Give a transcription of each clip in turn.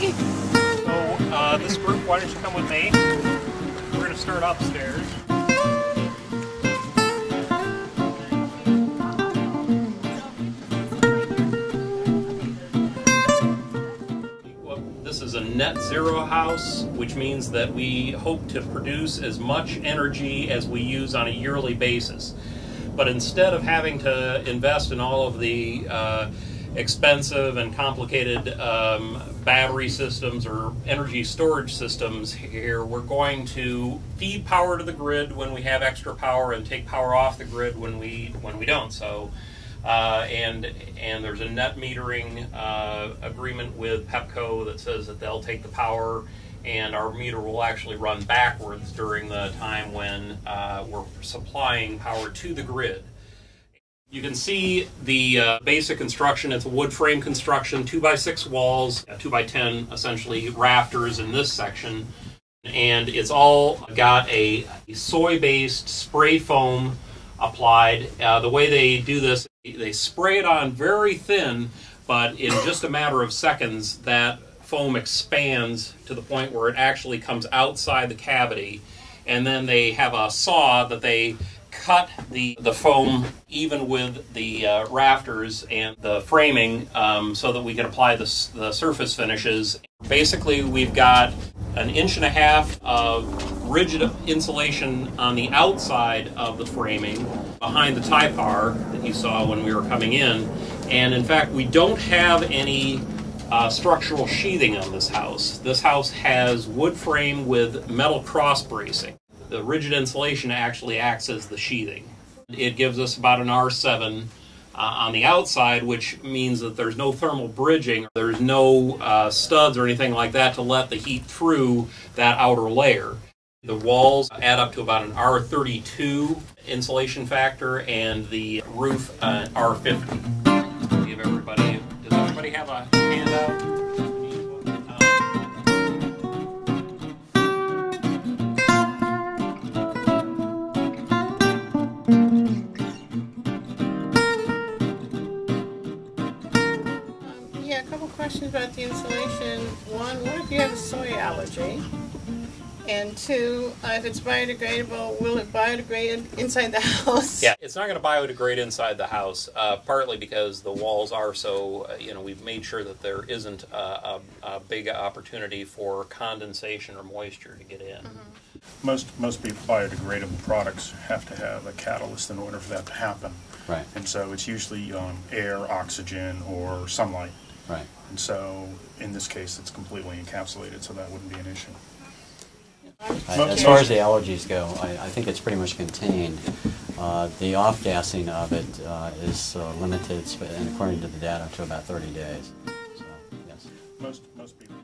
ready? So, this group, why don't you come with me? We're going to start upstairs. This is a net zero house, which means that we hope to produce as much energy as we use on a yearly basis. But instead of having to invest in all of the expensive and complicated battery systems or energy storage systems here, we're going to feed power to the grid when we have extra power and take power off the grid when we don't. So, and there's a net metering agreement with Pepco that says that they'll take the power, and our meter will actually run backwards during the time when we're supplying power to the grid. You can see the basic construction. It's a wood frame construction, 2x6 walls, 2x10 essentially rafters in this section, and it's all got a soy-based spray foam applied. The way they do this, they spray it on very thin, but in just a matter of seconds that foam expands to the point where it actually comes outside the cavity, and then they have a saw that they cut the foam even with the rafters and the framing so that we can apply the surface finishes. Basically, we've got an 1.5 inches of rigid insulation on the outside of the framing behind the tie bar that you saw when we were coming in, and in fact we don't have any structural sheathing on this house. This house has wood frame with metal cross bracing. The rigid insulation actually acts as the sheathing. It gives us about an R7 on the outside, which means that there's no thermal bridging. There's no studs or anything like that to let the heat through that outer layer. The walls add up to about an R32 insulation factor, and the roof R50. Give everybody, does everybody have a handout? Yeah, a couple questions about the insulation. One, what if you have a soy allergy? And two, if it's biodegradable, will it biodegrade inside the house? Yeah, it's not going to biodegrade inside the house, partly because the walls are so, we've made sure that there isn't a big opportunity for condensation or moisture to get in. Mm-hmm. Most biodegradable products have to have a catalyst in order for that to happen. Right. And so it's usually air, oxygen, or sunlight. Right. And so in this case, it's completely encapsulated, so that wouldn't be an issue. As far as the allergies go, I think it's pretty much contained. The off-gassing of it is limited, and according to the data, to about 30 days. So, yes. Most people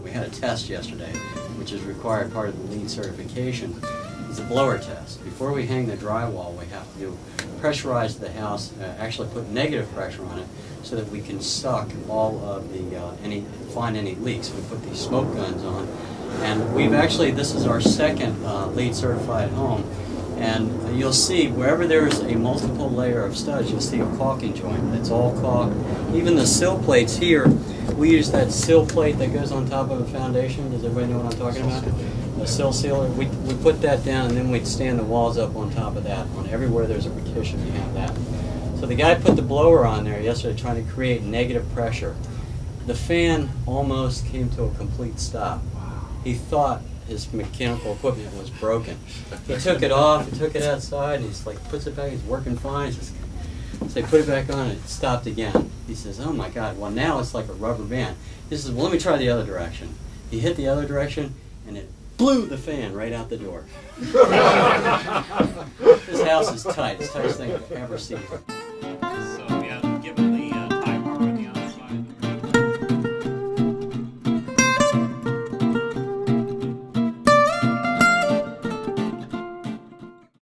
We had a test yesterday, which is required part of the LEED certification. It's a blower test. Before we hang the drywall, we have to pressurize the house, actually put negative pressure on it, so that we can suck all of the find any leaks. We put these smoke guns on, and we've actually, this is our second LEED certified home, and you'll see wherever there's a multiple layer of studs, you'll see a caulking joint. It's all caulked. Even the sill plates here, we use that sill plate that goes on top of a foundation. Does everybody know what I'm talking about? A sill sealer. We put that down, and then we'd stand the walls up on top of that. On everywhere there's a partition, you have that. So the guy put the blower on there yesterday trying to create negative pressure. The fan almost came to a complete stop. He thought his mechanical equipment was broken. He took it off, he took it outside, and he's like, puts it back, he's working fine. He says, so he put it back on, and it stopped again. He says, oh my God, well now it's like a rubber band. He says, well let me try the other direction. He hit the other direction, and it blew the fan right out the door. This house is tight. It's the tightest thing I've ever seen.